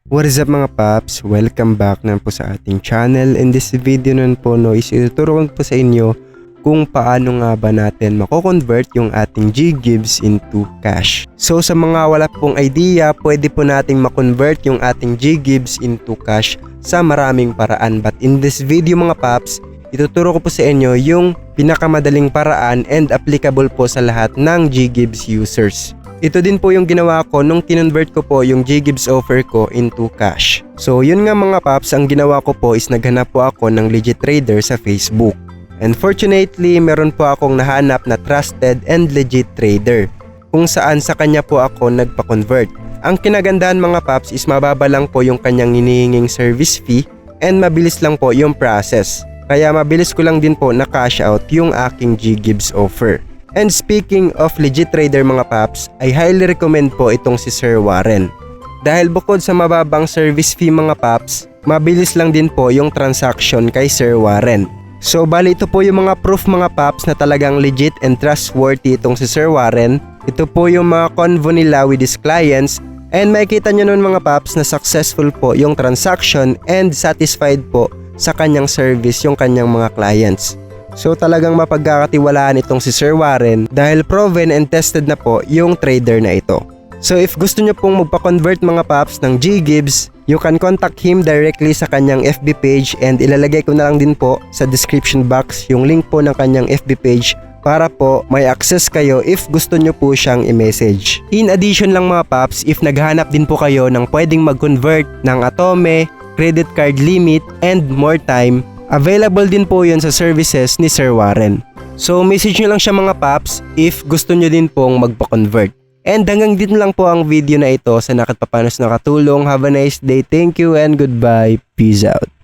What is up mga paps? Welcome back na po sa ating channel. In this video nun po is ituturo ko po sa inyo kung paano nga ba natin mako-convert yung ating G-Gibbs into cash. So sa mga wala pong idea, pwede po nating makonvert yung ating G-Gibbs into cash sa maraming paraan. But in this video mga paps, ituturo ko po sa inyo yung pinakamadaling paraan and applicable po sa lahat ng G-Gibbs users. Ito din po yung ginawa ko nung kinonvert ko po yung G-Gibbs offer ko into cash. So yun nga mga paps, ang ginawa ko po is naghanap po ako ng legit trader sa Facebook. And fortunately, meron po akong nahanap na trusted and legit trader kung saan sa kanya po ako nagpa-convert. Ang kinagandahan mga paps is mababa lang po yung kanyang hinihinging service fee and mabilis lang po yung process. Kaya mabilis ko lang din po na cash out yung aking G-Gibbs offer. And speaking of legit trader mga paps, I highly recommend po itong si Sir Warren. Dahil bukod sa mababang service fee mga paps, mabilis lang din po yung transaction kay Sir Warren. So bali ito po yung mga proof mga paps na talagang legit and trustworthy itong si Sir Warren. Ito po yung mga convo nila with his clients and makikita nyo nun mga paps na successful po yung transaction and satisfied po sa kanyang service yung kanyang mga clients. So talagang mapagkakatiwalaan itong si Sir Warren dahil proven and tested na po yung trader na ito. So if gusto nyo pong magpa-convert mga paps ng G-Gibbs, you can contact him directly sa kanyang FB page and ilalagay ko na lang din po sa description box yung link po ng kanyang FB page para po may access kayo if gusto nyo po siyang i-message. In addition lang mga paps, if naghahanap din po kayo ng pwedeng mag-convert ng Atome, credit card limit, and more time, available din po yun sa services ni Sir Warren. So message nyo lang siya mga paps if gusto nyo din pong magpa-convert. And hanggang dito lang po ang video na ito. Sa nakatpapanos nakatulong. Have a nice day. Thank you and goodbye. Peace out.